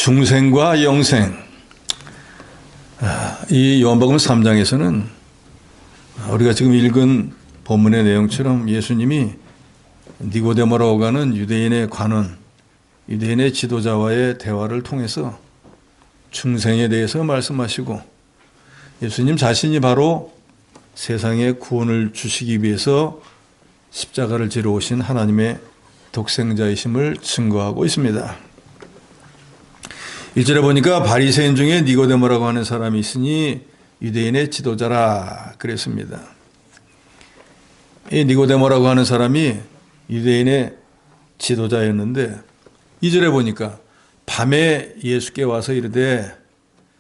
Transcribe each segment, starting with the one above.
중생과 영생. 이 요한복음 3장에서는 우리가 지금 읽은 본문의 내용처럼 예수님이 니고데모라고 하는 유대인의 관원, 유대인의 지도자와의 대화를 통해서 중생에 대해서 말씀하시고, 예수님 자신이 바로 세상에 구원을 주시기 위해서 십자가를 지러 오신 하나님의 독생자이심을 증거하고 있습니다. 1절에 보니까 바리새인 중에 니고데모라고 하는 사람이 있으니 유대인의 지도자라 그랬습니다. 이 니고데모라고 하는 사람이 유대인의 지도자였는데 2절에 보니까 밤에 예수께 와서 이르되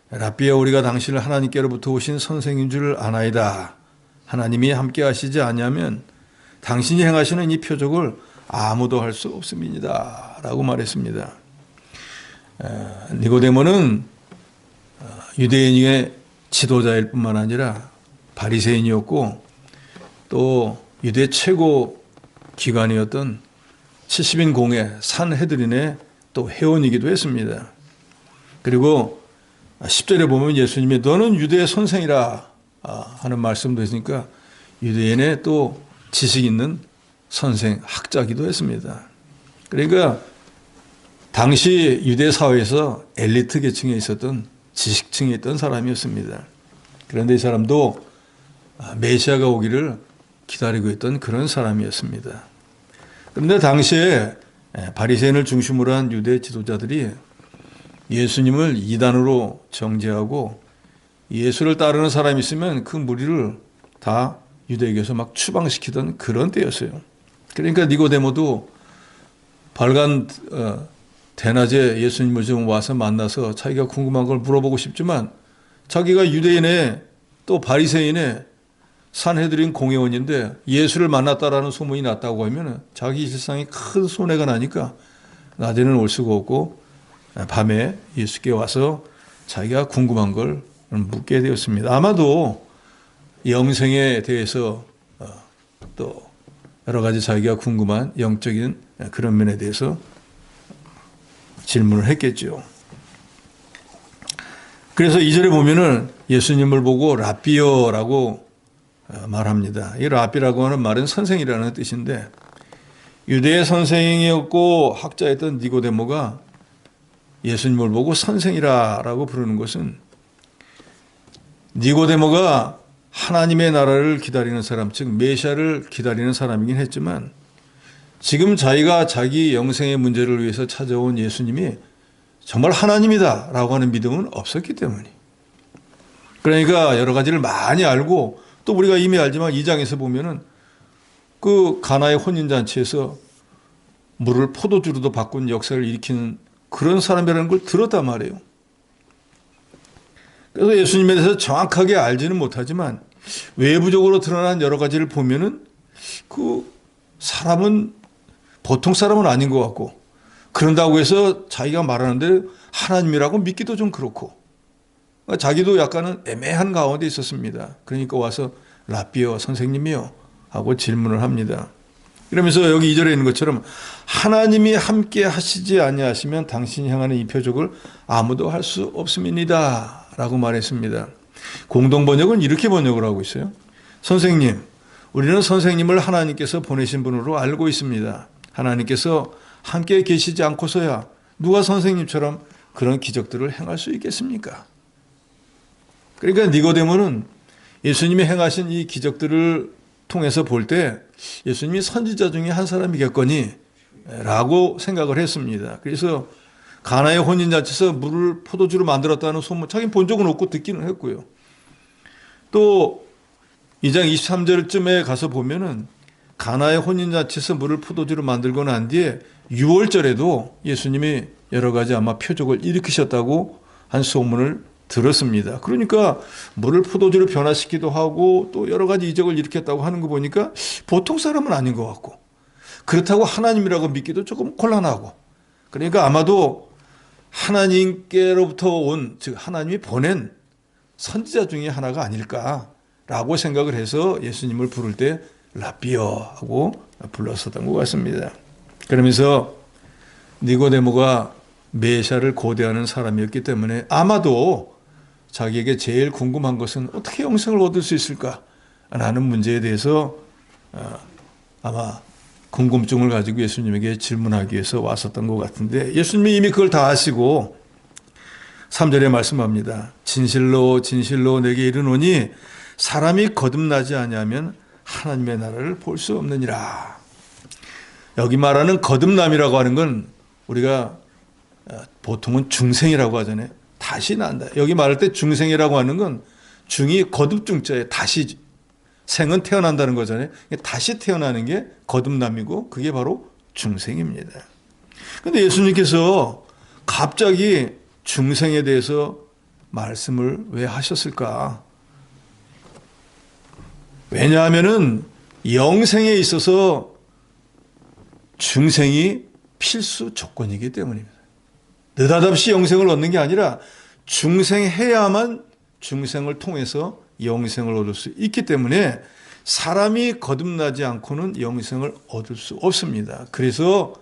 랍비여, 우리가 당신을 하나님께로부터 오신 선생인 줄 아나이다. 하나님이 함께 하시지 아니하면 당신이 행하시는 이 표적을 아무도 할 수 없음이니이다 라고 말했습니다. 니고데모는 유대인의 지도자일 뿐만 아니라 바리새인이었고, 또 유대 최고 기관이었던 70인 공회 산헤드린의 또 회원이기도 했습니다. 그리고 10절에 보면 예수님이 너는 유대의 선생이라 하는 말씀도 있으니까 유대인의 또 지식 있는 선생, 학자기도 했습니다. 그러니까 당시 유대 사회에서 엘리트 계층에 있었던 지식층에 있던 사람이었습니다. 그런데 이 사람도 메시아가 오기를 기다리고 있던 그런 사람이었습니다. 그런데 당시에 바리새인을 중심으로 한 유대 지도자들이 예수님을 이단으로 정죄하고 예수를 따르는 사람이 있으면 그 무리를 다 유대에게서 막 추방시키던 그런 때였어요. 그러니까 니고데모도 발간 대낮에 예수님을 좀 와서 만나서 자기가 궁금한 걸 물어보고 싶지만 자기가 유대인의 또 바리새인의 산헤드린 공회원인데 예수를 만났다라는 소문이 났다고 하면 자기 일상이 큰 손해가 나니까 낮에는 올 수가 없고 밤에 예수께 와서 자기가 궁금한 걸 묻게 되었습니다. 아마도 영생에 대해서 또 여러 가지 자기가 궁금한 영적인 그런 면에 대해서 질문을 했겠죠. 그래서 2절에 보면은 예수님을 보고 랍비여라고 말합니다. 이 랍비라고 하는 말은 선생이라는 뜻인데, 유대의 선생이었고 학자였던 니고데모가 예수님을 보고 선생이라고 부르는 것은 니고데모가 하나님의 나라를 기다리는 사람, 즉 메시아를 기다리는 사람이긴 했지만 지금 자기가 자기 영생의 문제를 위해서 찾아온 예수님이 정말 하나님이다 라고 하는 믿음은 없었기 때문에, 그러니까 여러 가지를 많이 알고, 또 우리가 이미 알지만 2장에서 보면은 그 가나의 혼인잔치에서 물을 포도주로도 바꾼 역사를 일으키는 그런 사람이라는 걸 들었단 말이에요. 그래서 예수님에 대해서 정확하게 알지는 못하지만 외부적으로 드러난 여러 가지를 보면은 그 사람은 보통 사람은 아닌 것 같고, 그런다고 해서 자기가 말하는데 하나님이라고 믿기도 좀 그렇고, 자기도 약간은 애매한 가운데 있었습니다. 그러니까 와서 랍비여, 선생님이요 하고 질문을 합니다. 그러면서 여기 2절에 있는 것처럼 하나님이 함께 하시지 아니하시면 당신이 향하는 이 표적을 아무도 할 수 없음이니다 라고 말했습니다. 공동번역은 이렇게 번역을 하고 있어요. 선생님, 우리는 선생님을 하나님께서 보내신 분으로 알고 있습니다. 하나님께서 함께 계시지 않고서야 누가 선생님처럼 그런 기적들을 행할 수 있겠습니까? 그러니까 니고데모는 예수님이 행하신 이 기적들을 통해서 볼 때 예수님이 선지자 중에 한 사람이겠거니 라고 생각을 했습니다. 그래서 가나의 혼인잔치에서 물을 포도주로 만들었다는 소문, 자기는 본 적은 없고 듣기는 했고요. 또 2장 23절쯤에 가서 보면은 가나의 혼인잔치에서 물을 포도주로 만들고 난 뒤에 6월절에도 예수님이 여러 가지 아마 표적을 일으키셨다고 한 소문을 들었습니다. 그러니까 물을 포도주로 변화시키기도 하고 또 여러 가지 이적을 일으켰다고 하는 거 보니까 보통 사람은 아닌 것 같고, 그렇다고 하나님이라고 믿기도 조금 곤란하고, 그러니까 아마도 하나님께로부터 온, 즉 하나님이 보낸 선지자 중에 하나가 아닐까라고 생각을 해서 예수님을 부를 때 랍비여 하고 불렀었던 것 같습니다. 그러면서 니고데모가 메시아를 고대하는 사람이었기 때문에 아마도 자기에게 제일 궁금한 것은 어떻게 영생을 얻을 수 있을까 라는 문제에 대해서 아마 궁금증을 가지고 예수님에게 질문하기 위해서 왔었던 것 같은데, 예수님이 이미 그걸 다 아시고 3절에 말씀합니다. 진실로 진실로 내게 이르노니 사람이 거듭나지 아니하면 하나님의 나라를 볼 수 없느니라. 여기 말하는 거듭남이라고 하는 건 우리가 보통은 중생이라고 하잖아요. 다시 난다. 여기 말할 때 중생이라고 하는 건 중이 거듭중자에 다시, 생은 태어난다는 거잖아요. 다시 태어나는 게 거듭남이고 그게 바로 중생입니다. 그런데 예수님께서 갑자기 중생에 대해서 말씀을 왜 하셨을까? 왜냐하면은 영생에 있어서 중생이 필수 조건이기 때문입니다. 느닷없이 영생을 얻는 게 아니라 중생해야만 중생을 통해서 영생을 얻을 수 있기 때문에 사람이 거듭나지 않고는 영생을 얻을 수 없습니다. 그래서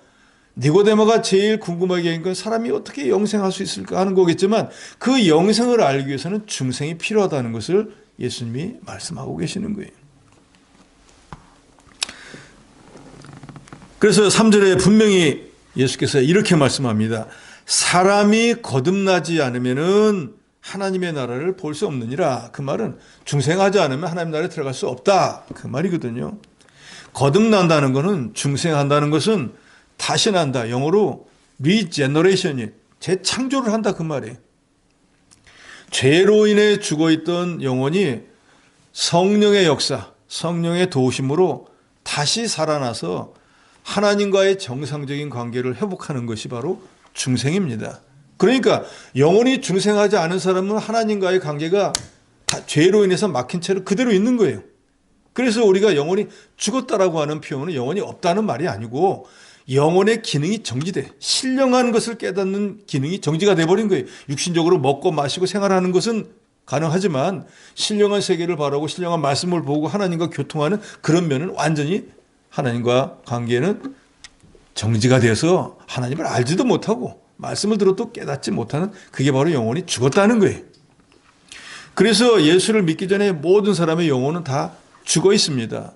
니고데모가 제일 궁금하게 한 건 사람이 어떻게 영생할 수 있을까 하는 거겠지만, 그 영생을 알기 위해서는 중생이 필요하다는 것을 예수님이 말씀하고 계시는 거예요. 그래서 3절에 분명히 예수께서 이렇게 말씀합니다. 사람이 거듭나지 않으면은 하나님의 나라를 볼 수 없느니라. 그 말은 중생하지 않으면 하나님 나라에 들어갈 수 없다, 그 말이거든요. 거듭난다는 것은, 중생한다는 것은 다시 난다. 영어로 리제너레이션이, 재창조를 한다, 그 말이에요. 죄로 인해 죽어있던 영혼이 성령의 역사, 성령의 도우심으로 다시 살아나서 하나님과의 정상적인 관계를 회복하는 것이 바로 중생입니다. 그러니까 영혼이 중생하지 않은 사람은 하나님과의 관계가 다 죄로 인해서 막힌 채로 그대로 있는 거예요. 그래서 우리가 영혼이 죽었다라고 하는 표현은 영혼이 없다는 말이 아니고 영혼의 기능이 정지돼, 신령한 것을 깨닫는 기능이 정지가 돼버린 거예요. 육신적으로 먹고 마시고 생활하는 것은 가능하지만 신령한 세계를 바라고 신령한 말씀을 보고 하나님과 교통하는 그런 면은 완전히 하나님과 관계는 정지가 돼서 하나님을 알지도 못하고 말씀을 들어도 깨닫지 못하는, 그게 바로 영혼이 죽었다는 거예요. 그래서 예수를 믿기 전에 모든 사람의 영혼은 다 죽어 있습니다.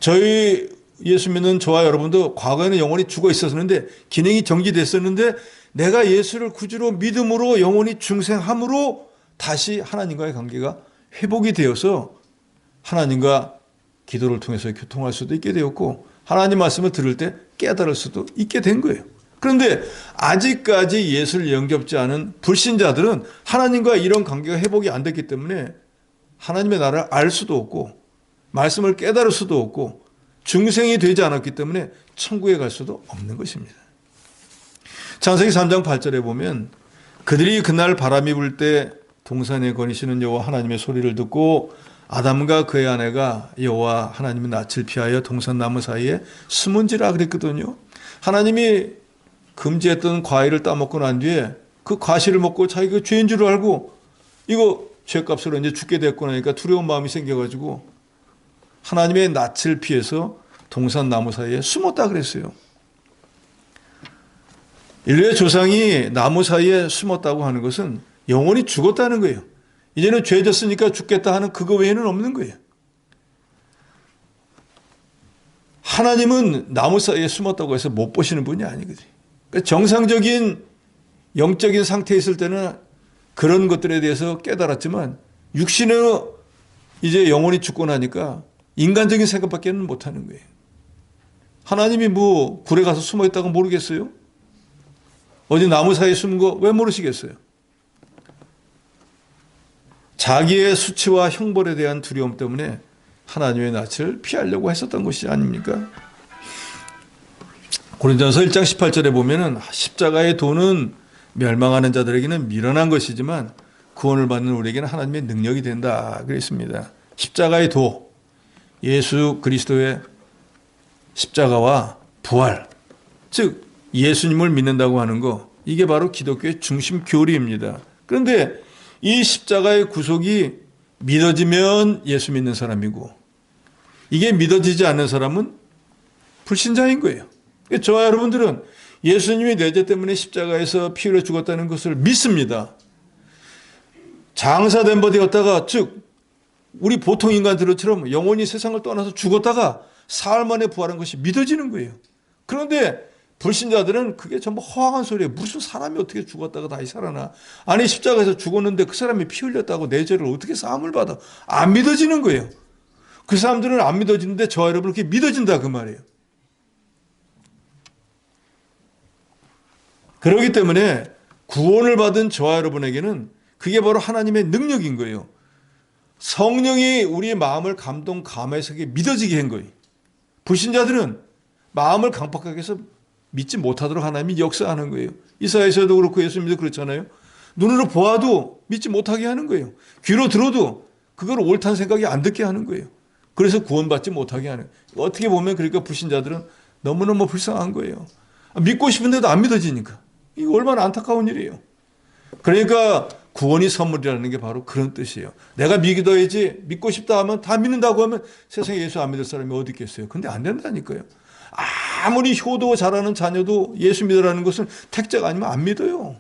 저희 예수 믿는 저와 여러분도 과거에는 영혼이 죽어 있었는데, 기능이 정지됐었는데, 내가 예수를 구주로 믿음으로 영혼이 중생함으로 다시 하나님과의 관계가 회복이 되어서 하나님과 기도를 통해서 교통할 수도 있게 되었고, 하나님 말씀을 들을 때 깨달을 수도 있게 된 거예요. 그런데 아직까지 예수를 영접지 않은 불신자들은 하나님과 이런 관계가 회복이 안 됐기 때문에 하나님의 나라를 알 수도 없고 말씀을 깨달을 수도 없고 중생이 되지 않았기 때문에 천국에 갈 수도 없는 것입니다. 창세기 3장 8절에 보면 그들이 그날 바람이 불 때 동산에 거니시는 여호와 하나님의 소리를 듣고 아담과 그의 아내가 여호와 하나님의 낯을 피하여 동산나무 사이에 숨은지라 그랬거든요. 하나님이 금지했던 과일을 따먹고 난 뒤에 그 과실을 먹고 자기가 죄인 줄 알고 이거 죄값으로 이제 죽게 됐고 나니까 두려운 마음이 생겨가지고 하나님의 낯을 피해서 동산나무 사이에 숨었다 그랬어요. 인류의 조상이 나무 사이에 숨었다고 하는 것은 영혼이 죽었다는 거예요. 이제는 죄 졌으니까 죽겠다 하는 그거 외에는 없는 거예요. 하나님은 나무 사이에 숨었다고 해서 못 보시는 분이 아니거든요. 그러니까 정상적인 영적인 상태에 있을 때는 그런 것들에 대해서 깨달았지만 육신의 이제 영혼이 죽고 나니까 인간적인 생각밖에는 못하는 거예요. 하나님이 뭐 굴에 가서 숨어 있다고 모르겠어요? 어디 나무 사이에 숨은 거 왜 모르시겠어요? 자기의 수치와 형벌에 대한 두려움 때문에 하나님의 낯을 피하려고 했었던 것이 아닙니까? 고린도전서 1장 18절에 보면은 십자가의 도는 멸망하는 자들에게는 미련한 것이지만 구원을 받는 우리에게는 하나님의 능력이 된다 그랬습니다. 십자가의 도, 예수 그리스도의 십자가와 부활, 즉 예수님을 믿는다고 하는 거, 이게 바로 기독교의 중심 교리입니다. 그런데 이 십자가의 구속이 믿어지면 예수 믿는 사람이고 이게 믿어지지 않는 사람은 불신자인 거예요. 저와 여러분들은 예수님이 내 죄 때문에 십자가에서 피 흘려 죽었다는 것을 믿습니다. 장사된 바 되었다가, 즉 우리 보통 인간들처럼 영혼이 세상을 떠나서 죽었다가 사흘 만에 부활한 것이 믿어지는 거예요. 그런데 불신자들은 그게 전부 허황한 소리예요. 무슨 사람이 어떻게 죽었다가 다시 살아나. 아니 십자가에서 죽었는데 그 사람이 피 흘렸다고 내 죄를 어떻게 사함을 받아. 안 믿어지는 거예요. 그 사람들은 안 믿어지는데 저와 여러분은 그게 믿어진다 그 말이에요. 그렇기 때문에 구원을 받은 저와 여러분에게는 그게 바로 하나님의 능력인 거예요. 성령이 우리의 마음을 감동 감화해서 믿어지게 한 거예요. 불신자들은 마음을 강팍하게 해서 믿지 못하도록 하나님이 역사하는 거예요. 이사야에서도 그렇고 예수님도 그렇잖아요. 눈으로 보아도 믿지 못하게 하는 거예요. 귀로 들어도 그걸 옳다는 생각이 안 듣게 하는 거예요. 그래서 구원받지 못하게 하는 거예요. 어떻게 보면 그러니까 불신자들은 너무너무 불쌍한 거예요. 믿고 싶은데도 안 믿어지니까. 이거 얼마나 안타까운 일이에요. 그러니까 구원이 선물이라는 게 바로 그런 뜻이에요. 내가 믿어야지, 믿고 싶다 하면 다 믿는다고 하면 세상에 예수 안 믿을 사람이 어디 있겠어요. 근데 안 된다니까요. 아무리 효도 잘하는 자녀도 예수 믿으라는 것은 택자가 아니면 안 믿어요.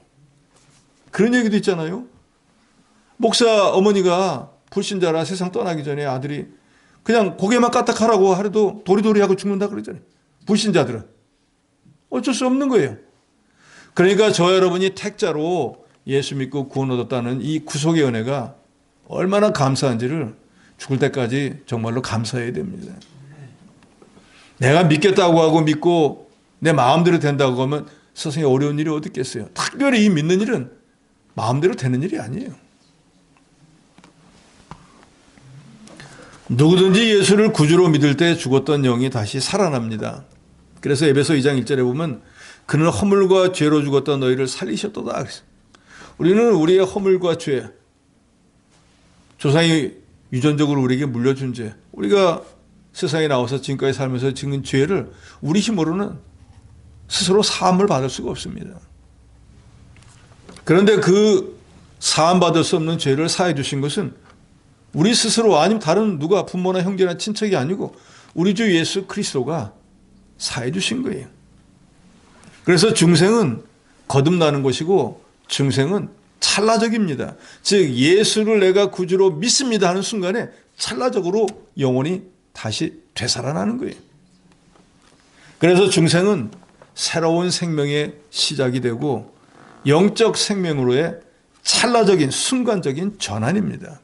그런 얘기도 있잖아요. 목사 어머니가 불신자라 세상 떠나기 전에 아들이 그냥 고개만 까딱하라고 하려도 도리도리하고 죽는다 그러잖아요. 불신자들은. 어쩔 수 없는 거예요. 그러니까 저 여러분이 택자로 예수 믿고 구원 얻었다는 이 구속의 은혜가 얼마나 감사한지를 죽을 때까지 정말로 감사해야 됩니다. 내가 믿겠다고 하고 믿고 내 마음대로 된다고 하면 세상에 어려운 일이 어디 있겠어요. 특별히 이 믿는 일은 마음대로 되는 일이 아니에요. 누구든지 예수를 구주로 믿을 때 죽었던 영이 다시 살아납니다. 그래서 에베소 2장 1절에 보면 그는 허물과 죄로 죽었던 너희를 살리셨도다. 우리는 우리의 허물과 죄, 조상이 유전적으로 우리에게 물려준 죄, 우리가 세상에 나와서 지금까지 살면서 짓는 죄를 우리 힘으로는 스스로 사함을 받을 수가 없습니다. 그런데 그 사함 받을 수 없는 죄를 사해 주신 것은 우리 스스로 아니면 다른 누가 부모나 형제나 친척이 아니고 우리 주 예수 그리스도가 사해 주신 거예요. 그래서 중생은 거듭나는 것이고 중생은 찰나적입니다. 즉 예수를 내가 구주로 믿습니다 하는 순간에 찰나적으로 영혼이 다시 되살아나는 거예요. 그래서 중생은 새로운 생명의 시작이 되고 영적 생명으로의 찰나적인 순간적인 전환입니다.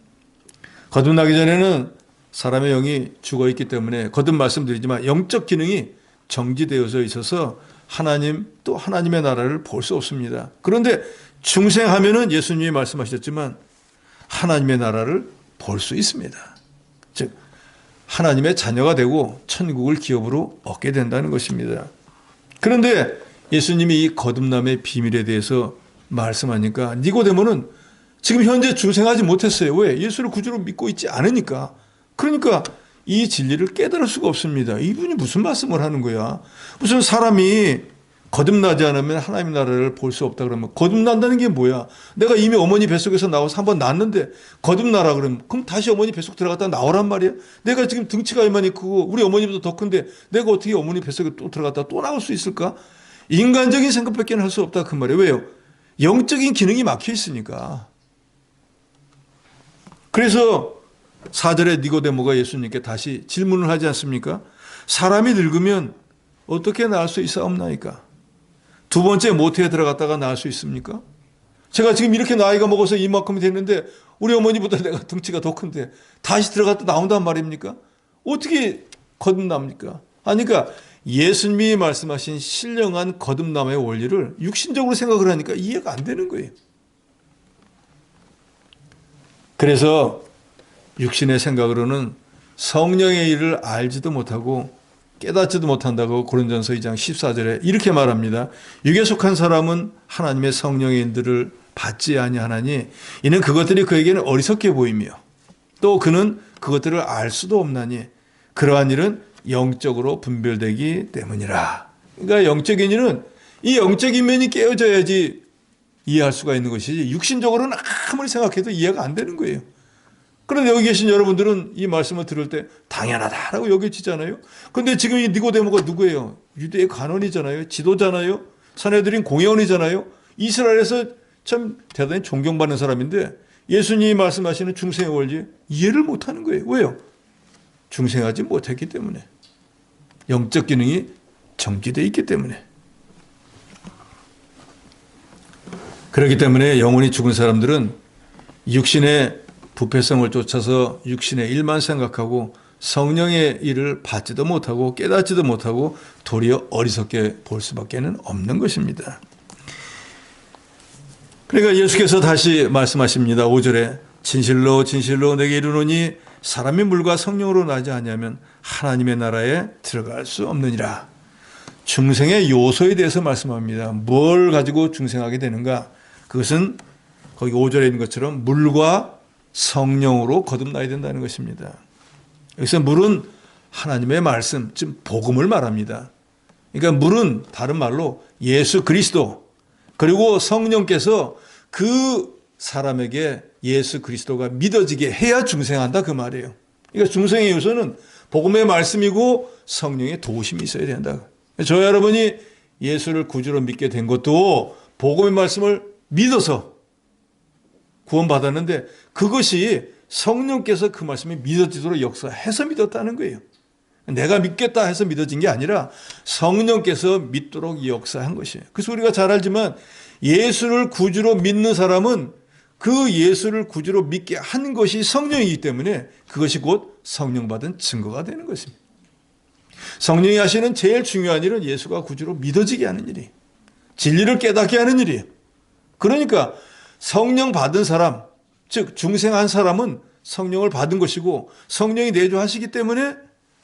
거듭나기 전에는 사람의 영이 죽어있기 때문에 거듭 말씀드리지만 영적 기능이 정지되어져 있어서 하나님 또 하나님의 나라를 볼 수 없습니다. 그런데 중생하면은 예수님이 말씀하셨지만 하나님의 나라를 볼 수 있습니다. 즉 하나님의 자녀가 되고 천국을 기업으로 얻게 된다는 것입니다. 그런데 예수님이 이 거듭남의 비밀에 대해서 말씀하니까 니고데모는 지금 현재 중생하지 못했어요. 왜? 예수를 구주로 믿고 있지 않으니까. 그러니까 이 진리를 깨달을 수가 없습니다. 이분이 무슨 말씀을 하는 거야? 무슨 사람이 거듭나지 않으면 하나님의 나라를 볼 수 없다 그러면 거듭난다는 게 뭐야? 내가 이미 어머니 뱃속에서 나와서 한번 낳았는데 거듭나라 그러면 그럼 다시 어머니 뱃속 들어갔다 나오란 말이야? 내가 지금 등치가 이만히 크고 우리 어머니보다 더 큰데 내가 어떻게 어머니 뱃속에 또 들어갔다 또 나올 수 있을까? 인간적인 생각밖에 할 수 없다 그 말이에요. 왜요? 영적인 기능이 막혀 있으니까. 그래서 4절에 니고데모가 예수님께 다시 질문을 하지 않습니까? 사람이 늙으면 어떻게 나을 수 있사옵나이까? 두 번째 모태에 들어갔다가 나을 수 있습니까? 제가 지금 이렇게 나이가 먹어서 이만큼이 됐는데 우리 어머니보다 내가 등치가 더 큰데 다시 들어갔다 나온단 말입니까? 어떻게 거듭납니까? 그러니까 예수님이 말씀하신 신령한 거듭남의 원리를 육신적으로 생각을 하니까 이해가 안 되는 거예요. 그래서 육신의 생각으로는 성령의 일을 알지도 못하고 깨닫지도 못한다고 고린도전서 2장 14절에 이렇게 말합니다. 육에 속한 사람은 하나님의 성령의 인들을 받지 아니하나니 이는 그것들이 그에게는 어리석게 보이며 또 그는 그것들을 알 수도 없나니 그러한 일은 영적으로 분별되기 때문이라. 그러니까 영적인 일은 이 영적인 면이 깨어져야지 이해할 수가 있는 것이지 육신적으로는 아무리 생각해도 이해가 안 되는 거예요. 그런데 여기 계신 여러분들은 이 말씀을 들을 때 당연하다라고 여겨지잖아요. 그런데 지금 이 니고데모가 누구예요? 유대의 관원이잖아요. 지도잖아요. 산헤드린 공회원이잖아요. 이스라엘에서 참 대단히 존경받는 사람인데 예수님이 말씀하시는 중생의 원리 이해를 못하는 거예요. 왜요? 중생하지 못했기 때문에. 영적 기능이 정지되어 있기 때문에. 그렇기 때문에 영혼이 죽은 사람들은 육신의 부패성을 쫓아서 육신의 일만 생각하고 성령의 일을 받지도 못하고 깨닫지도 못하고 도리어 어리석게 볼 수밖에 없는 것입니다. 그러니까 예수께서 다시 말씀하십니다. 5절에 진실로 진실로 내게 이르노니 사람이 물과 성령으로 나지 아니하면 하나님의 나라에 들어갈 수 없느니라. 중생의 요소에 대해서 말씀합니다. 뭘 가지고 중생하게 되는가? 그것은 거기 5절에 있는 것처럼 물과 성령으로 거듭나야 된다는 것입니다. 여기서 물은 하나님의 말씀, 즉 복음을 말합니다. 그러니까 물은 다른 말로 예수 그리스도, 그리고 성령께서 그 사람에게 예수 그리스도가 믿어지게 해야 중생한다 그 말이에요. 그러니까 중생의 요소는 복음의 말씀이고 성령의 도우심이 있어야 된다. 저희 여러분이 예수를 구주로 믿게 된 것도 복음의 말씀을 믿어서 구원받았는데 그것이 성령께서 그 말씀이 믿어지도록 역사해서 믿었다는 거예요. 내가 믿겠다 해서 믿어진 게 아니라 성령께서 믿도록 역사한 것이에요. 그래서 우리가 잘 알지만 예수를 구주로 믿는 사람은 그 예수를 구주로 믿게 한 것이 성령이기 때문에 그것이 곧 성령 받은 증거가 되는 것입니다. 성령이 하시는 제일 중요한 일은 예수가 구주로 믿어지게 하는 일이에요. 진리를 깨닫게 하는 일이에요. 그러니까 성령 받은 사람, 즉 중생한 사람은 성령을 받은 것이고 성령이 내주하시기 때문에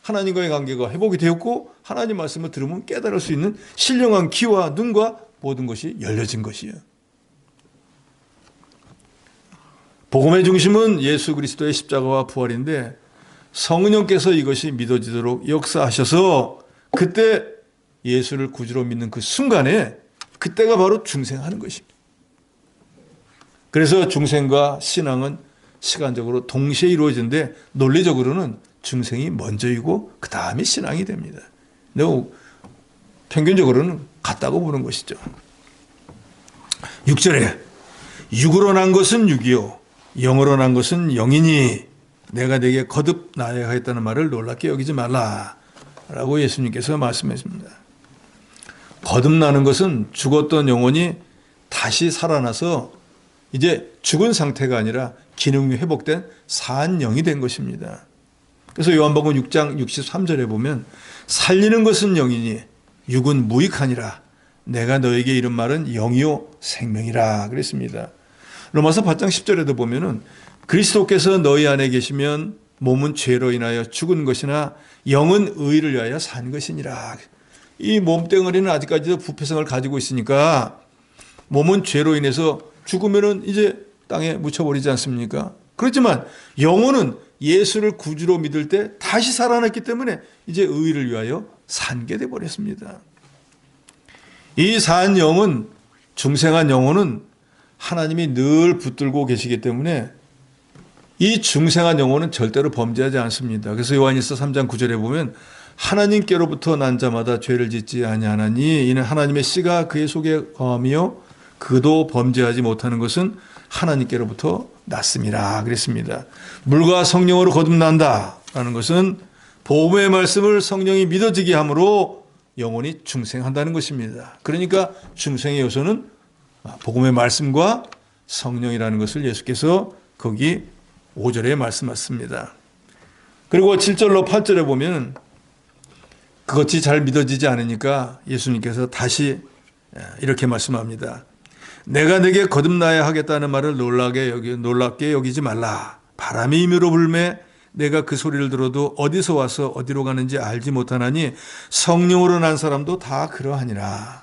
하나님과의 관계가 회복이 되었고 하나님 말씀을 들으면 깨달을 수 있는 신령한 귀와 눈과 모든 것이 열려진 것이에요. 복음의 중심은 예수 그리스도의 십자가와 부활인데 성령께서 이것이 믿어지도록 역사하셔서 그때 예수를 구주로 믿는 그 순간에 그때가 바로 중생하는 것입니다. 그래서 중생과 신앙은 시간적으로 동시에 이루어지는데 논리적으로는 중생이 먼저이고 그 다음에 신앙이 됩니다. 근데 평균적으로는 같다고 보는 것이죠. 6절에 육으로 난 것은 육이요 영으로 난 것은 영이니 내가 네게 거듭 나야 하겠다는 말을 놀랍게 여기지 말라 라고 예수님께서 말씀하십니다. 거듭나는 것은 죽었던 영혼이 다시 살아나서 이제 죽은 상태가 아니라 기능이 회복된 산 영이 된 것입니다. 그래서 요한복음 6장 63절에 보면 살리는 것은 영이니 육은 무익하니라. 내가 너에게 이른 말은 영이요 생명이라 그랬습니다. 로마서 8장 10절에도 보면은 그리스도께서 너희 안에 계시면 몸은 죄로 인하여 죽은 것이나 영은 의를 위하여 산 것이니라. 이 몸뚱어리는 아직까지도 부패성을 가지고 있으니까 몸은 죄로 인해서 죽으면은 이제 땅에 묻혀버리지 않습니까? 그렇지만 영혼은 예수를 구주로 믿을 때 다시 살아났기 때문에 이제 의를 위하여 산게 되어버렸습니다. 이 산 영은 중생한 영혼은 하나님이 늘 붙들고 계시기 때문에 이 중생한 영혼은 절대로 범죄하지 않습니다. 그래서 요한일서 3장 9절에 보면 하나님께로부터 난 자마다 죄를 짓지 아니하나니 이는 하나님의 씨가 그의 속에 거하며 그도 범죄하지 못하는 것은 하나님께로부터 났음이라 그랬습니다. 물과 성령으로 거듭난다라는 것은 복음의 말씀을 성령이 믿어지게 함으로 영혼이 중생한다는 것입니다. 그러니까 중생의 요소는 복음의 말씀과 성령이라는 것을 예수께서 거기 5절에 말씀하셨습니다. 그리고 7절로 8절에 보면 그것이 잘 믿어지지 않으니까 예수님께서 다시 이렇게 말씀합니다. 내가 네게 거듭나야 하겠다는 말을 놀랍게 여기지 말라. 바람이 임의로 불매 내가 그 소리를 들어도 어디서 와서 어디로 가는지 알지 못하나니 성령으로 난 사람도 다 그러하니라.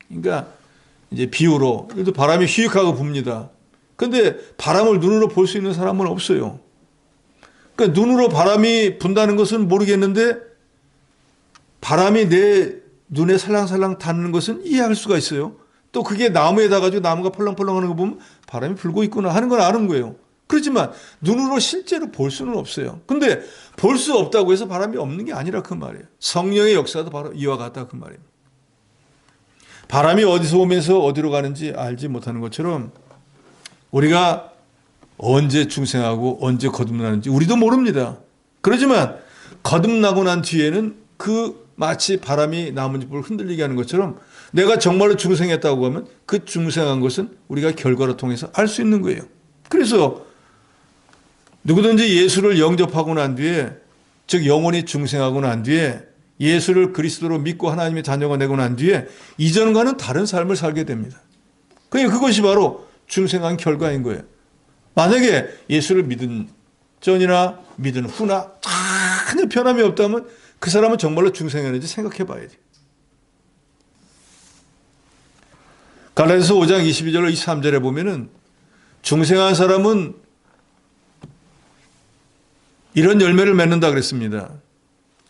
그러니까 이제 비유로 바람이 휘익하고 붑니다. 그런데 바람을 눈으로 볼 수 있는 사람은 없어요. 그러니까 눈으로 바람이 분다는 것은 모르겠는데 바람이 내 눈에 살랑살랑 닿는 것은 이해할 수가 있어요. 또 그게 나무에 닿아가지고 나무가 펄렁펄렁 하는 거 보면 바람이 불고 있구나 하는 건 아는 거예요. 그렇지만 눈으로 실제로 볼 수는 없어요. 근데 볼 수 없다고 해서 바람이 없는 게 아니라 그 말이에요. 성령의 역사도 바로 이와 같다 그 말이에요. 바람이 어디서 오면서 어디로 가는지 알지 못하는 것처럼 우리가 언제 중생하고 언제 거듭나는지 우리도 모릅니다. 그렇지만 거듭나고 난 뒤에는 그 마치 바람이 나뭇잎을 흔들리게 하는 것처럼 내가 정말로 중생했다고 하면 그 중생한 것은 우리가 결과를 통해서 알 수 있는 거예요. 그래서 누구든지 예수를 영접하고 난 뒤에, 즉 영혼이 중생하고 난 뒤에 예수를 그리스도로 믿고 하나님의 자녀가 되고 난 뒤에 이전과는 다른 삶을 살게 됩니다. 그러니까 그것이 바로 중생한 결과인 거예요. 만약에 예수를 믿은 전이나 믿은 후나 전혀 변함이 없다면 그 사람은 정말로 중생했는지 생각해 봐야 돼요. 갈라디아서 5장 22절로 23절에 보면은 중생한 사람은 이런 열매를 맺는다 그랬습니다.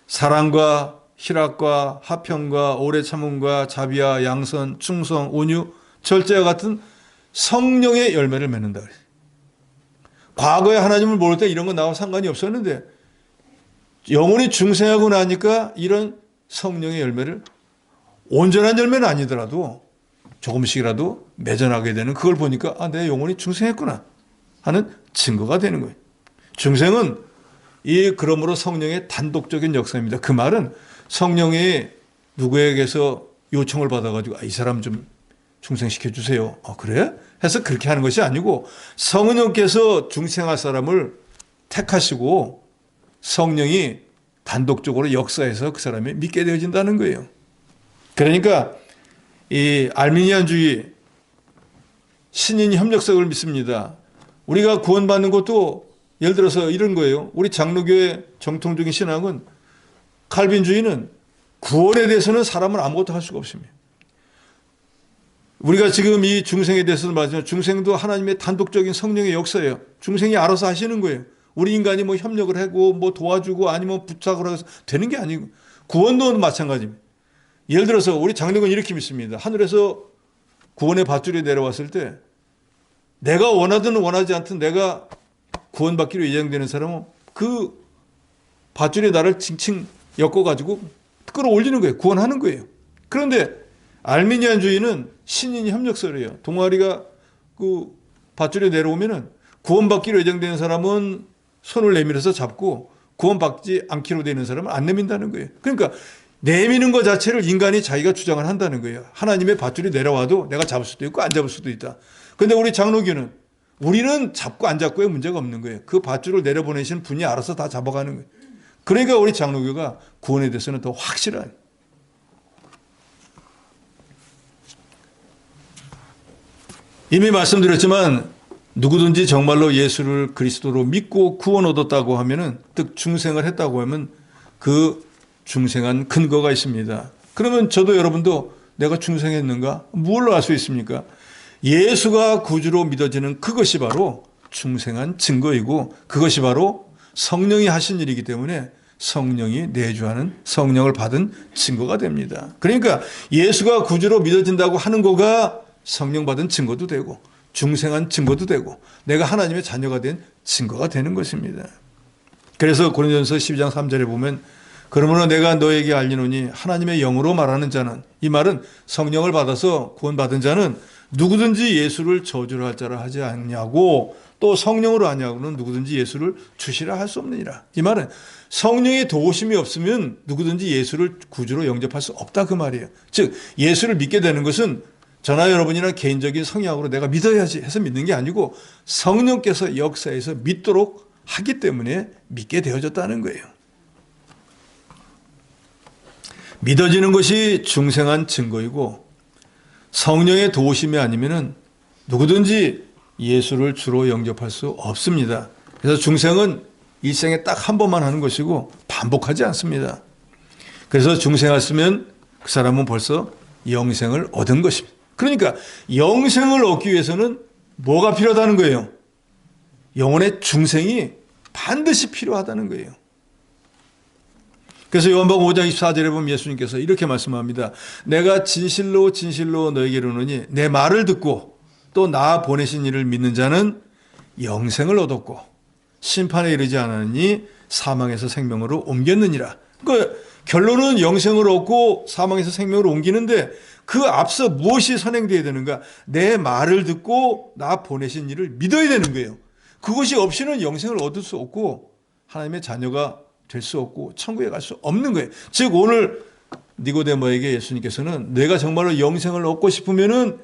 사랑과 희락과 화평과 오래 참음과 자비와 양선, 충성, 온유, 절제와 같은 성령의 열매를 맺는다 그랬어요. 과거에 하나님을 모를 때 이런 건 나와 상관이 없었는데 영혼이 중생하고 나니까 이런 성령의 열매를, 온전한 열매는 아니더라도 조금씩이라도 맺어나게 되는, 그걸 보니까 내 영혼이 중생했구나 하는 증거가 되는 거예요. 중생은 그러므로 성령의 단독적인 역사입니다. 그 말은 성령이 누구에게서 요청을 받아가지고 이 사람 좀 중생시켜 주세요. 그래? 해서 그렇게 하는 것이 아니고 성령께서 중생할 사람을 택하시고 성령이 단독적으로 역사해서 그 사람이 믿게 되어진다는 거예요. 그러니까 이 알미니안주의 신인 협력석을 믿습니다. 우리가 구원받는 것도 예를 들어서 이런 거예요. 우리 장로교의 정통적인 신앙은, 칼빈주의는 구원에 대해서는 사람은 아무것도 할 수가 없습니다. 우리가 지금 이 중생에 대해서는 말하지만 중생도 하나님의 단독적인 성령의 역사예요. 중생이 알아서 하시는 거예요. 우리 인간이 뭐 협력을 하고 뭐 도와주고 아니면 부탁을 해서 되는 게 아니고, 구원도 마찬가지입니다. 예를 들어서 우리 장로교는 이렇게 믿습니다. 하늘에서 구원의 밧줄이 내려왔을 때 내가 원하든 원하지 않든 내가 구원받기로 예정되는 사람은 그 밧줄이 나를 칭칭 엮어가지고 끌어올리는 거예요. 구원하는 거예요. 그런데 알미니안주의는 신인 협력설이에요. 동아리가 그 밧줄이 내려오면은 구원받기로 예정되는 사람은 손을 내밀어서 잡고 구원받지 않기로 되는 사람은 안 내민다는 거예요. 그러니까 내미는 것 자체를 인간이 자기가 주장을 한다는 거예요. 하나님의 밧줄이 내려와도 내가 잡을 수도 있고 안 잡을 수도 있다. 그런데 우리 장로교는 우리는 잡고 안 잡고에 문제가 없는 거예요. 그 밧줄을 내려보내신 분이 알아서 다 잡아가는 거예요. 그러니까 우리 장로교가 구원에 대해서는 더 확실한. 이미 말씀드렸지만 누구든지 정말로 예수를 그리스도로 믿고 구원 얻었다고 하면은, 즉 중생을 했다고 하면 그 중생한 근거가 있습니다. 그러면 저도 여러분도 내가 중생했는가? 무엇로 알 수 있습니까? 예수가 구주로 믿어지는 그것이 바로 중생한 증거이고, 그것이 바로 성령이 하신 일이기 때문에 성령이 내주하는, 성령을 받은 증거가 됩니다. 그러니까 예수가 구주로 믿어진다고 하는 거가 성령 받은 증거도 되고 중생한 증거도 되고 내가 하나님의 자녀가 된 증거가 되는 것입니다. 그래서 고린도전서 12장 3절에 보면, 그러므로 내가 너에게 알리노니 하나님의 영으로 말하는 자는, 이 말은 성령을 받아서 구원받은 자는 누구든지 예수를 저주를 할 자라 하지 않냐고, 또 성령으로 하냐고는 누구든지 예수를 주시라 할 수 없느니라. 이 말은 성령의 도우심이 없으면 누구든지 예수를 구주로 영접할 수 없다 그 말이에요. 즉 예수를 믿게 되는 것은 저나 여러분이나 개인적인 성향으로 내가 믿어야지 해서 믿는 게 아니고 성령께서 역사에서 믿도록 하기 때문에 믿게 되어졌다는 거예요. 믿어지는 것이 중생한 증거이고 성령의 도우심이 아니면은 누구든지 예수를 주로 영접할 수 없습니다. 그래서 중생은 일생에 딱 한 번만 하는 것이고 반복하지 않습니다. 그래서 중생했으면 그 사람은 벌써 영생을 얻은 것입니다. 그러니까 영생을 얻기 위해서는 뭐가 필요하다는 거예요? 영혼의 중생이 반드시 필요하다는 거예요. 그래서 요한복음 5장 24절에 보면 예수님께서 이렇게 말씀합니다. 내가 진실로 진실로 너에게 이르노니 내 말을 듣고 또 나 보내신 이를 믿는 자는 영생을 얻었고 심판에 이르지 않았니 사망에서 생명으로 옮겼느니라. 결론은 영생을 얻고 사망에서 생명으로 옮기는데 그 앞서 무엇이 선행되어야 되는가? 내 말을 듣고 나 보내신 이를 믿어야 되는 거예요. 그것이 없이는 영생을 얻을 수 없고 하나님의 자녀가 될 수 없고 천국에 갈 수 없는 거예요. 즉 오늘 니고데모에게 예수님께서는 내가 정말로 영생을 얻고 싶으면은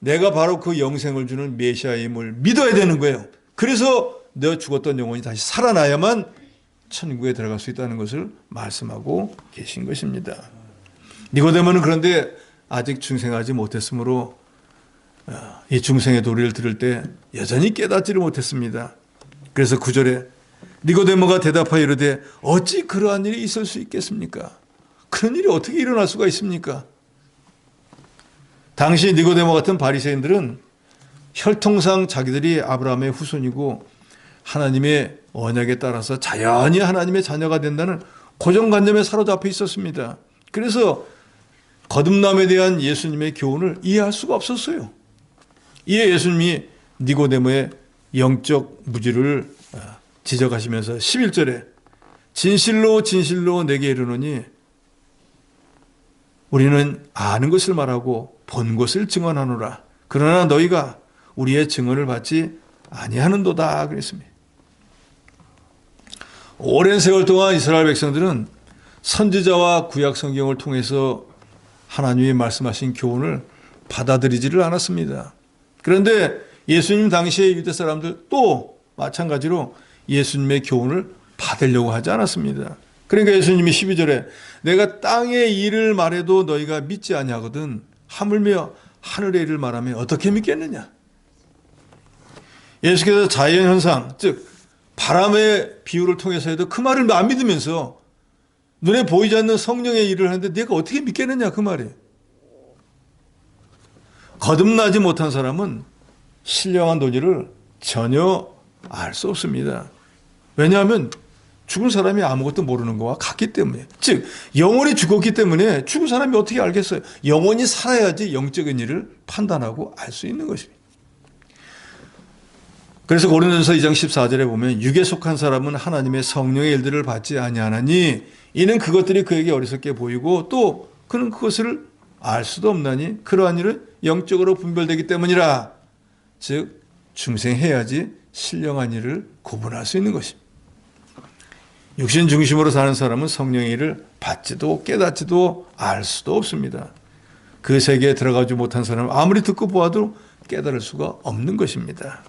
내가 바로 그 영생을 주는 메시아임을 믿어야 되는 거예요. 그래서 너 죽었던 영혼이 다시 살아나야만 천국에 들어갈 수 있다는 것을 말씀하고 계신 것입니다. 니고데모는 그런데 아직 중생하지 못했으므로 이 중생의 도리를 들을 때 여전히 깨닫지를 못했습니다. 그래서 9절에 니고데모가 대답하여 이르되 어찌 그러한 일이 있을 수 있겠습니까? 그런 일이 어떻게 일어날 수가 있습니까? 당시 니고데모 같은 바리새인들은 혈통상 자기들이 아브라함의 후손이고 하나님의 언약에 따라서 자연히 하나님의 자녀가 된다는 고정관념에 사로잡혀 있었습니다. 그래서 거듭남에 대한 예수님의 교훈을 이해할 수가 없었어요. 이에 예수님이 니고데모의 영적 무지를 지적하시면서 11절에 진실로 진실로 내게 이르노니 우리는 아는 것을 말하고 본 것을 증언하노라. 그러나 너희가 우리의 증언을 받지 아니하는도다 그랬습니다. 오랜 세월 동안 이스라엘 백성들은 선지자와 구약 성경을 통해서 하나님이 말씀하신 교훈을 받아들이지를 않았습니다. 그런데 예수님 당시의 유대 사람들 또 마찬가지로 예수님의 교훈을 받으려고 하지 않았습니다. 그러니까 예수님이 12절에 내가 땅의 일을 말해도 너희가 믿지 아니하거든 하물며 하늘의 일을 말하면 어떻게 믿겠느냐. 예수께서 자연현상 즉 바람의 비유를 통해서 해도 그 말을 안 믿으면서 눈에 보이지 않는 성령의 일을 하는데 내가 어떻게 믿겠느냐 그 말이에요. 거듭나지 못한 사람은 신령한 도리를 전혀 알 수 없습니다. 왜냐하면 죽은 사람이 아무것도 모르는 거와 같기 때문에. 즉 영혼이 죽었기 때문에 죽은 사람이 어떻게 알겠어요. 영혼이 살아야지 영적인 일을 판단하고 알 수 있는 것입니다. 그래서 고린도전서 2장 14절에 보면 육에 속한 사람은 하나님의 성령의 일들을 받지 아니하나니 이는 그것들이 그에게 어리석게 보이고 또 그는 그것을 알 수도 없나니 그러한 일은 영적으로 분별되기 때문이라. 즉 중생해야지 신령한 일을 구분할 수 있는 것입니다. 육신 중심으로 사는 사람은 성령의 일을 받지도 깨닫지도 알 수도 없습니다. 그 세계에 들어가지 못한 사람은 아무리 듣고 보아도 깨달을 수가 없는 것입니다.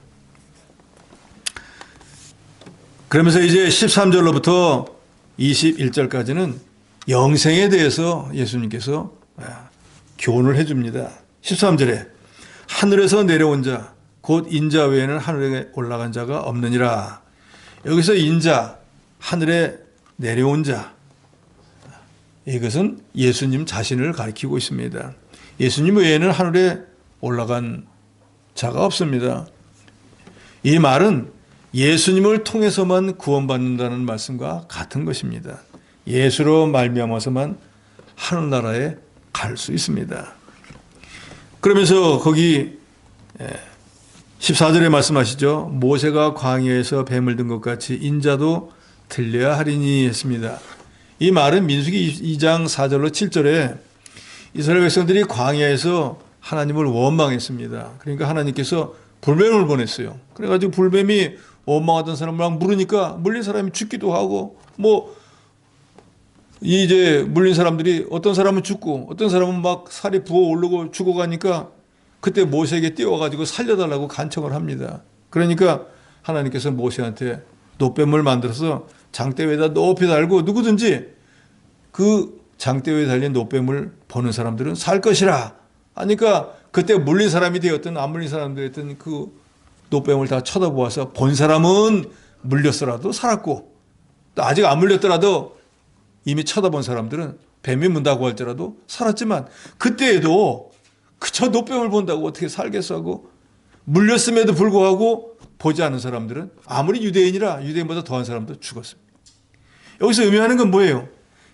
그러면서 이제 13절로부터 21절까지는 영생에 대해서 예수님께서 교훈을 해줍니다. 13절에 하늘에서 내려온 자 곧 인자 외에는 하늘에 올라간 자가 없느니라. 여기서 인자, 하늘에 내려온 자, 이것은 예수님 자신을 가리키고 있습니다. 예수님 외에는 하늘에 올라간 자가 없습니다. 이 말은 예수님을 통해서만 구원받는다는 말씀과 같은 것입니다. 예수로 말미암아서만 하늘나라에 갈 수 있습니다. 그러면서 거기 14절에 말씀하시죠. 모세가 광야에서 뱀을 든 것 같이 인자도 들려야 하리니 했습니다. 이 말은 민수기 2장 4절로 7절에 이스라엘 백성들이 광야에서 하나님을 원망했습니다. 그러니까 하나님께서 불뱀을 보냈어요. 그래가지고 불뱀이 원망하던 사람을 막 물으니까 물린 사람이 죽기도 하고 이제 물린 사람들이 어떤 사람은 죽고 어떤 사람은 막 살이 부어오르고 죽어가니까 그때 모세에게 뛰어가지고 살려달라고 간청을 합니다. 그러니까 하나님께서 모세한테 노뱀을 만들어서 장대 위에다 높이 달고 누구든지 그 장대 위에 달린 노뱀을 보는 사람들은 살 것이라 하니까 그때 물린 사람이 되었든 안 물린 사람이 되었든 그 노뱀을 다 쳐다보아서 본 사람은 물렸더라도 살았고 또 아직 안 물렸더라도 이미 쳐다본 사람들은 뱀이 문다고 할지라도 살았지만 그때에도 그저 노뱀을 본다고 어떻게 살겠어 하고 물렸음에도 불구하고 보지 않은 사람들은 아무리 유대인이라 유대인보다 더한 사람도 죽었습니다. 여기서 의미하는 건 뭐예요?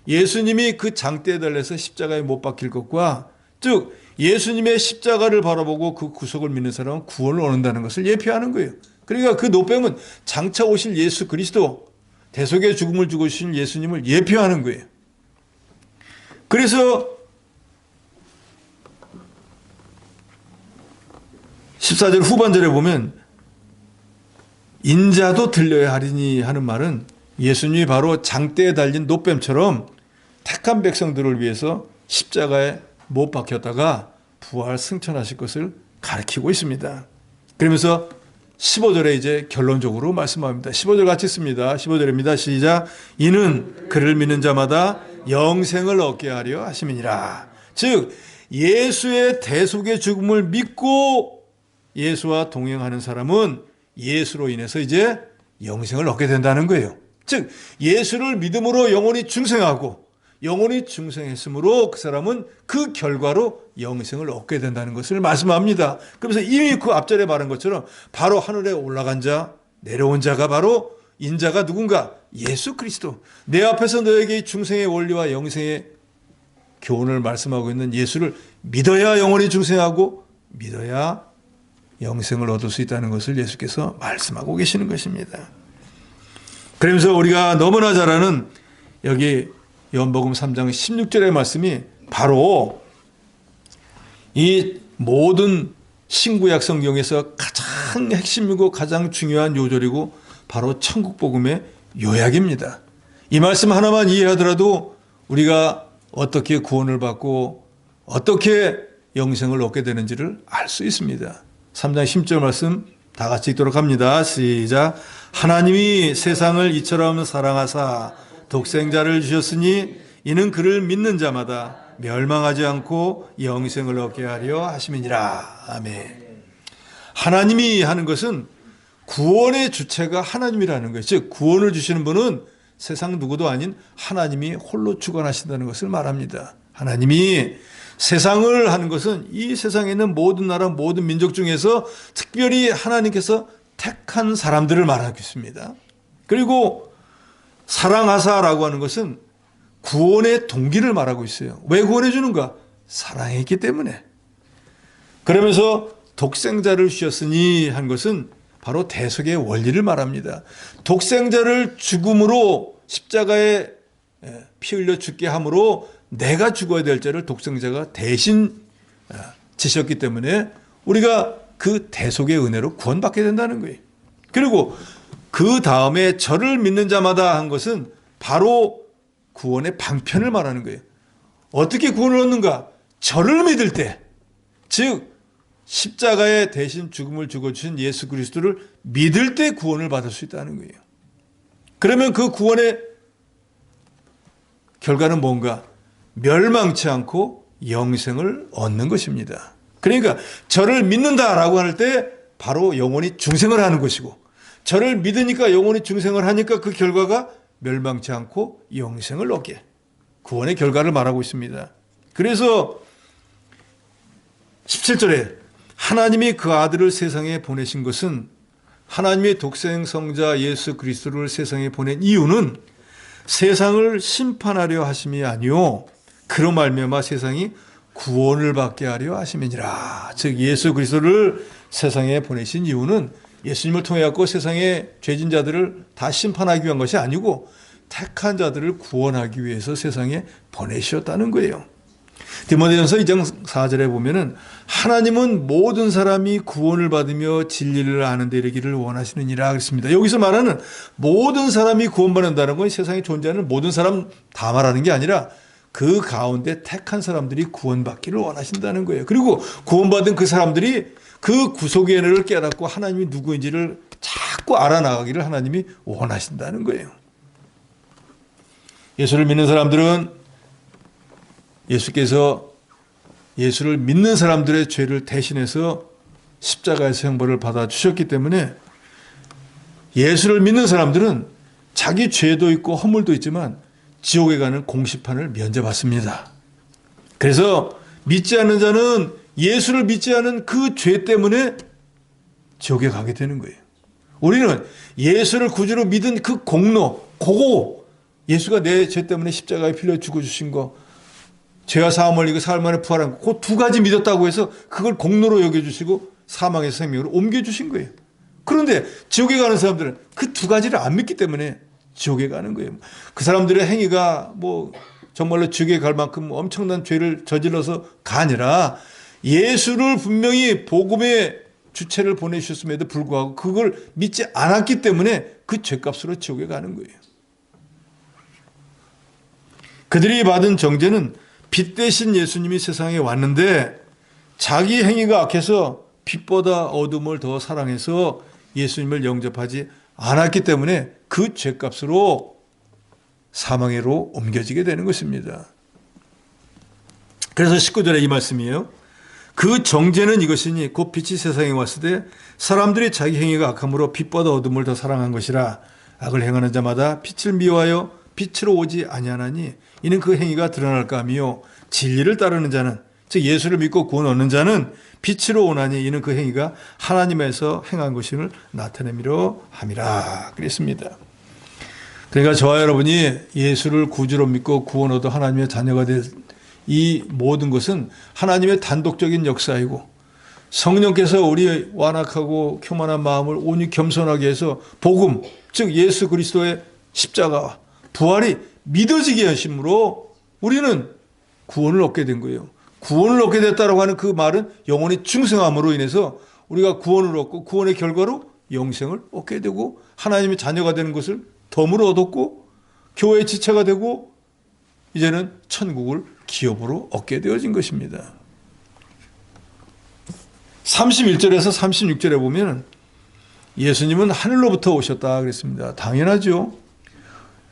예수님이 그 장대에 달려서 십자가에 못 박힐 것과 즉 예수님의 십자가를 바라보고 그 구속을 믿는 사람은 구원을 얻는다는 것을 예표하는 거예요. 그러니까 그 노뱀은 장차 오실 예수 그리스도 대속의 죽음을 주고 주신 예수님을 예표하는 거예요. 그래서 14절 후반절에 보면 인자도 들려야 하리니 하는 말은 예수님이 바로 장대에 달린 노뱀처럼 택한 백성들을 위해서 십자가에 못 박혔다가 부활 승천하실 것을 가리키고 있습니다. 그러면서 15절에 이제 결론적으로 말씀합니다. 15절 같이 씁니다. 15절입니다. 시작. 이는 그를 믿는 자마다 영생을 얻게 하려 하심이니라. 즉 예수의 대속의 죽음을 믿고 예수와 동행하는 사람은 예수로 인해서 이제 영생을 얻게 된다는 거예요. 즉 예수를 믿음으로 영원히 중생하고 영원히 중생했으므로 그 사람은 그 결과로 영생을 얻게 된다는 것을 말씀합니다. 그래서 이미 그 앞절에 말한 것처럼 바로 하늘에 올라간 자, 내려온 자가 바로 인자가 누군가? 예수 그리스도. 내 앞에서 너에게 중생의 원리와 영생의 교훈을 말씀하고 있는 예수를 믿어야 영원히 중생하고 믿어야 영생을 얻을 수 있다는 것을 예수께서 말씀하고 계시는 것입니다. 그러면서 우리가 너무나 잘 아는 여기 요한복음 3장 16절의 말씀이 바로 이 모든 신구약 성경에서 가장 핵심이고 가장 중요한 요절이고 바로 천국복음의 요약입니다. 이 말씀 하나만 이해하더라도 우리가 어떻게 구원을 받고 어떻게 영생을 얻게 되는지를 알 수 있습니다. 3장 10절 말씀 다 같이 읽도록 합니다. 시작. 하나님이 세상을 이처럼 사랑하사 독생자를 주셨으니 이는 그를 믿는 자마다 멸망하지 않고 영생을 얻게 하려 하심이니라. 아멘. 하나님이 하는 것은 구원의 주체가 하나님이라는 거예요. 즉 구원을 주시는 분은 세상 누구도 아닌 하나님이 홀로 주관하신다는 것을 말합니다. 하나님이 세상을 하는 것은 이 세상에 있는 모든 나라 모든 민족 중에서 특별히 하나님께서 택한 사람들을 말하고 있습니다. 그리고 사랑하사라고 하는 것은 구원의 동기를 말하고 있어요. 왜 구원해 주는가? 사랑했기 때문에. 그러면서 독생자를 주셨으니 한 것은 바로 대속의 원리를 말합니다. 독생자를 죽음으로 십자가에 피 흘려 죽게 함으로 내가 죽어야 될 죄를 독생자가 대신 지셨기 때문에 우리가 그 대속의 은혜로 구원받게 된다는 거예요. 그리고 그 다음에 저를 믿는 자마다 한 것은 바로 구원의 방편을 말하는 거예요. 어떻게 구원을 얻는가? 저를 믿을 때, 즉 십자가에 대신 죽음을 죽어주신 예수 그리스도를 믿을 때 구원을 받을 수 있다는 거예요. 그러면 그 구원의 결과는 뭔가? 멸망치 않고 영생을 얻는 것입니다. 그러니까 저를 믿는다라고 할 때 바로 영원히 중생을 하는 것이고, 저를 믿으니까 영원히 중생을 하니까 그 결과가 멸망치 않고 영생을 얻게, 구원의 결과를 말하고 있습니다. 그래서 17절에 하나님이 그 아들을 세상에 보내신 것은, 하나님의 독생성자 예수 그리스도를 세상에 보낸 이유는 세상을 심판하려 하심이 아니요 그로 말미암아 세상이 구원을 받게 하려 하심이니라. 즉 예수 그리스도를 세상에 보내신 이유는 예수님을 통해 갖고 세상의 죄진 자들을 다 심판하기 위한 것이 아니고 택한 자들을 구원하기 위해서 세상에 보내셨다는 거예요. 디모데전서 2장 4절에 보면은 하나님은 모든 사람이 구원을 받으며 진리를 아는 데 이르기를 원하시느니라 그랬습니다. 여기서 말하는 모든 사람이 구원받는다는 건 세상에 존재하는 모든 사람 다 말하는 게 아니라 그 가운데 택한 사람들이 구원받기를 원하신다는 거예요. 그리고 구원받은 그 사람들이 그 구속의 은혜를 깨닫고 하나님이 누구인지를 자꾸 알아나가기를 하나님이 원하신다는 거예요. 예수를 믿는 사람들은 예수께서 예수를 믿는 사람들의 죄를 대신해서 십자가에서 형벌을 받아주셨기 때문에 예수를 믿는 사람들은 자기 죄도 있고 허물도 있지만 지옥에 가는 공심판을 면제받습니다. 그래서 믿지 않는 자는 예수를 믿지 않은 그 죄 때문에 지옥에 가게 되는 거예요. 우리는 예수를 구주로 믿은 그 공로, 그거 예수가 내 죄 때문에 십자가에 필려 죽어주신 거, 죄와 사함을 이고 사흘 만에 부활한 거, 그 두 가지 믿었다고 해서 그걸 공로로 여겨주시고 사망에서 생명으로 옮겨주신 거예요. 그런데 지옥에 가는 사람들은 그 두 가지를 안 믿기 때문에 지옥에 가는 거예요. 그 사람들의 행위가 뭐 정말로 지옥에 갈 만큼 엄청난 죄를 저질러서가 아니라 예수를 분명히 복음의 주체를 보내주셨음에도 불구하고 그걸 믿지 않았기 때문에 그 죄값으로 지옥에 가는 거예요. 그들이 받은 정죄는 빛 대신 예수님이 세상에 왔는데 자기 행위가 악해서 빛보다 어둠을 더 사랑해서 예수님을 영접하지 않았기 때문에 그 죄값으로 사망으로 옮겨지게 되는 것입니다. 그래서 19절에 이 말씀이에요. 그 정죄는 이것이니 곧 빛이 세상에 왔을 때 사람들이 자기 행위가 악함으로 빛보다 어둠을 더 사랑한 것이라. 악을 행하는 자마다 빛을 미워하여 빛으로 오지 아니하나니 이는 그 행위가 드러날까 하며 진리를 따르는 자는 즉 예수를 믿고 구원 얻는 자는 빛으로 오나니 이는 그 행위가 하나님에서 행한 것임을 나타내미려 함이라 그랬습니다. 그러니까 저와 여러분이 예수를 구주로 믿고 구원 얻어 하나님의 자녀가 된 이 모든 것은 하나님의 단독적인 역사이고 성령께서 우리 완악하고 교만한 마음을 온유 겸손하게 해서 복음 즉 예수 그리스도의 십자가와 부활이 믿어지게 하심으로 우리는 구원을 얻게 된 거예요. 구원을 얻게 됐다고 하는 그 말은 영혼의 중생함으로 인해서 우리가 구원을 얻고 구원의 결과로 영생을 얻게 되고 하나님의 자녀가 되는 것을 덤으로 얻었고 교회의 지체가 되고 이제는 천국을 기업으로 얻게 되어진 것입니다. 31절에서 36절에 보면 예수님은 하늘로부터 오셨다 그랬습니다. 당연하죠.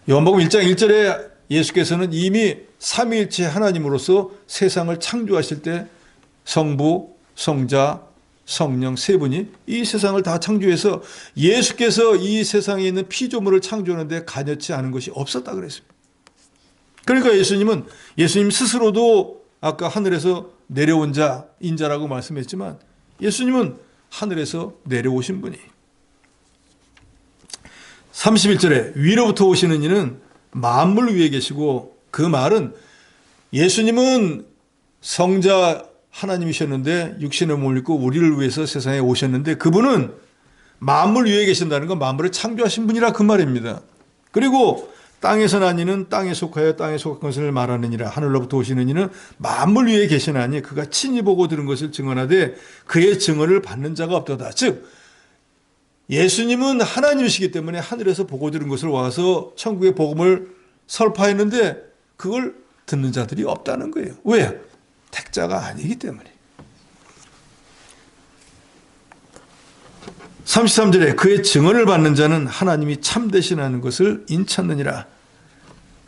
요한복음 1장 1절에 예수께서는 이미 삼위일체 하나님으로서 세상을 창조하실 때 성부, 성자, 성령 세 분이 이 세상을 다 창조해서 예수께서 이 세상에 있는 피조물을 창조하는데 가녀치 않은 것이 없었다 그랬습니다. 그러니까 예수님 스스로도 아까 하늘에서 내려온 자인자라고 말씀했지만 예수님은 하늘에서 내려오신 분이 31절에 위로부터 오시는 이는 만물 위에 계시고 그 말은 예수님은 성자 하나님이셨는데 육신을 몸을 입고 우리를 위해서 세상에 오셨는데 그분은 만물 위에 계신다는 건 만물을 창조하신 분이라 그 말입니다. 그리고 땅에서 난 이는 땅에 속하여 땅에 속한 것을 말하느니라. 하늘로부터 오시는 이는 만물 위에 계시나니 그가 친히 보고 들은 것을 증언하되 그의 증언을 받는 자가 없도다. 즉 예수님은 하나님이시기 때문에 하늘에서 보고 들은 것을 와서 천국의 복음을 설파했는데 그걸 듣는 자들이 없다는 거예요. 왜? 택자가 아니기 때문에. 33절에 그의 증언을 받는 자는 하나님이 참되시라는 것을 인찾느니라.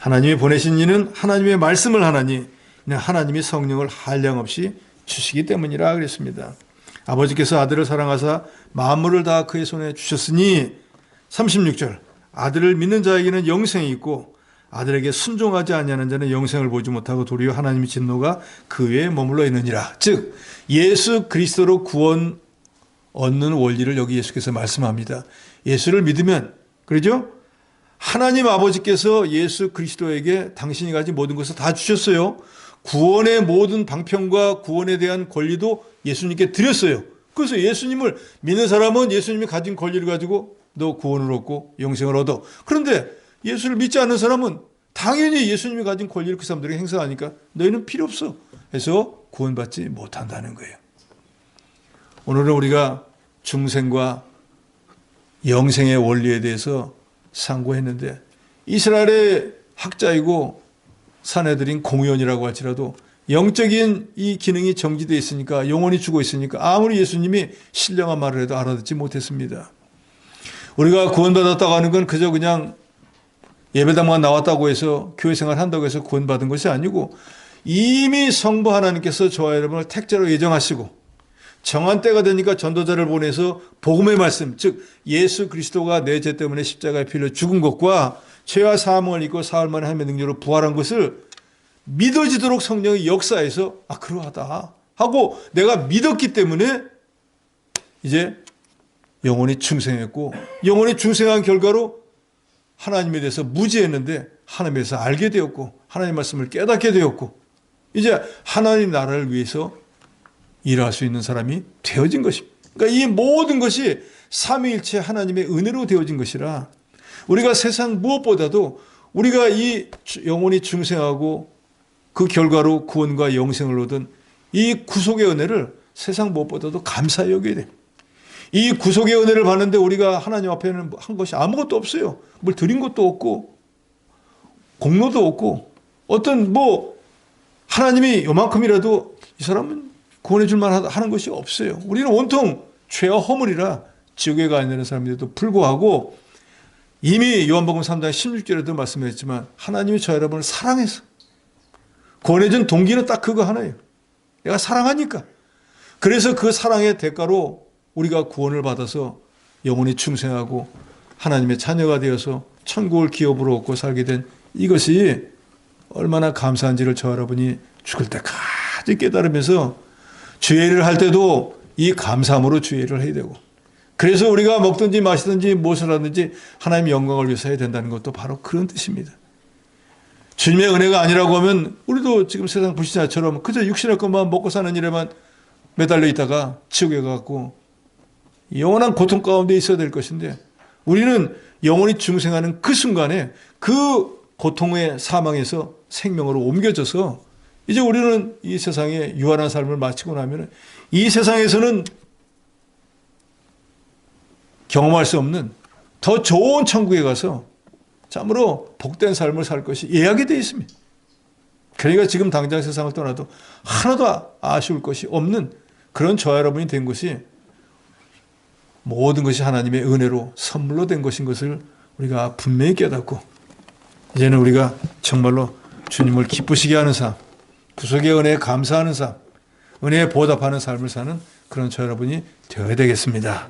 하나님이 보내신 이는 하나님의 말씀을 하나니 이는 하나님이 성령을 한량없이 주시기 때문이라 그랬습니다. 아버지께서 아들을 사랑하사 만물을 다 그의 손에 주셨으니 36절 아들을 믿는 자에게는 영생이 있고 아들에게 순종하지 아니하는 자는 영생을 보지 못하고 도리어 하나님의 진노가 그 위에 머물러 있느니라. 즉 예수 그리스도로 구원 얻는 원리를 여기 예수께서 말씀합니다. 예수를 믿으면 그러죠? 하나님 아버지께서 예수 그리스도에게 당신이 가진 모든 것을 다 주셨어요. 구원의 모든 방편과 구원에 대한 권리도 예수님께 드렸어요. 그래서 예수님을 믿는 사람은 예수님이 가진 권리를 가지고 너 구원을 얻고 영생을 얻어. 그런데 예수를 믿지 않는 사람은 당연히 예수님이 가진 권리를 그 사람들이 행사하니까 너희는 필요 없어 해서 구원받지 못한다는 거예요. 오늘은 우리가 중생과 영생의 원리에 대해서 상고했는데 이스라엘의 학자이고 사내들인 공의원이라고 할지라도 영적인 이 기능이 정지되어 있으니까 영혼이 죽어 있으니까 아무리 예수님이 신령한 말을 해도 알아듣지 못했습니다. 우리가 구원받았다고 하는 건 그저 그냥 예배당만 나왔다고 해서 교회 생활 한다고 해서 구원받은 것이 아니고 이미 성부 하나님께서 저와 여러분을 택자로 예정하시고 정한 때가 되니까 전도자를 보내서 복음의 말씀, 즉 예수 그리스도가 내 죄 때문에 십자가에 피를 죽은 것과 죄와 사함을 입고 사흘 만에 하나님의 능력으로 부활한 것을 믿어지도록 성령이 역사해서 그러하다 하고 내가 믿었기 때문에 이제 영혼이 중생했고 영혼이 중생한 결과로 하나님에 대해서 무지했는데 하나님에 대해서 알게 되었고 하나님 말씀을 깨닫게 되었고 이제 하나님 나라를 위해서 일할 수 있는 사람이 되어진 것입니다. 그러니까 이 모든 것이 삼위일체 하나님의 은혜로 되어진 것이라 우리가 세상 무엇보다도 우리가 이 영혼이 중생하고 그 결과로 구원과 영생을 얻은 이 구속의 은혜를 세상 무엇보다도 감사히 여겨야 돼요. 이 구속의 은혜를 받는데 우리가 하나님 앞에는 한 것이 아무것도 없어요. 뭘 드린 것도 없고 공로도 없고 어떤 하나님이 요만큼이라도 이 사람은 구원해 줄 만하는 것이 없어요. 우리는 온통 죄와 허물이라 지옥에 가야 되는 사람인데도 불구하고 이미 요한복음 3장 16절에도 말씀했지만 하나님이 저 여러분을 사랑해서 구원해 준 동기는 딱 그거 하나예요. 내가 사랑하니까. 그래서 그 사랑의 대가로 우리가 구원을 받아서 영원히 충성하고 하나님의 자녀가 되어서 천국을 기업으로 얻고 살게 된 이것이 얼마나 감사한지를 저 여러분이 죽을 때까지 깨달으면서 주의를 할 때도 이 감사함으로 주의를 해야 되고, 그래서 우리가 먹든지 마시든지 무엇을 하든지 하나님의 영광을 위해서 해야 된다는 것도 바로 그런 뜻입니다. 주님의 은혜가 아니라고 하면 우리도 지금 세상 불신자처럼 그저 육신의 것만 먹고 사는 일에만 매달려 있다가 지옥에 가고 영원한 고통 가운데 있어야 될 것인데, 우리는 영원히 중생하는 그 순간에 그 고통의 사망에서 생명으로 옮겨져서 이제 우리는 이 세상에 유한한 삶을 마치고 나면 이 세상에서는 경험할 수 없는 더 좋은 천국에 가서 참으로 복된 삶을 살 것이 예약이 되어 있습니다. 그러니까 지금 당장 세상을 떠나도 하나도 아쉬울 것이 없는 그런 저와 여러분이 된 것이 모든 것이 하나님의 은혜로 선물로 된 것인 것을 우리가 분명히 깨닫고, 이제는 우리가 정말로 주님을 기쁘시게 하는 삶, 구속의 은혜에 감사하는 삶, 은혜에 보답하는 삶을 사는 그런 저 여러분이 되어야 되겠습니다.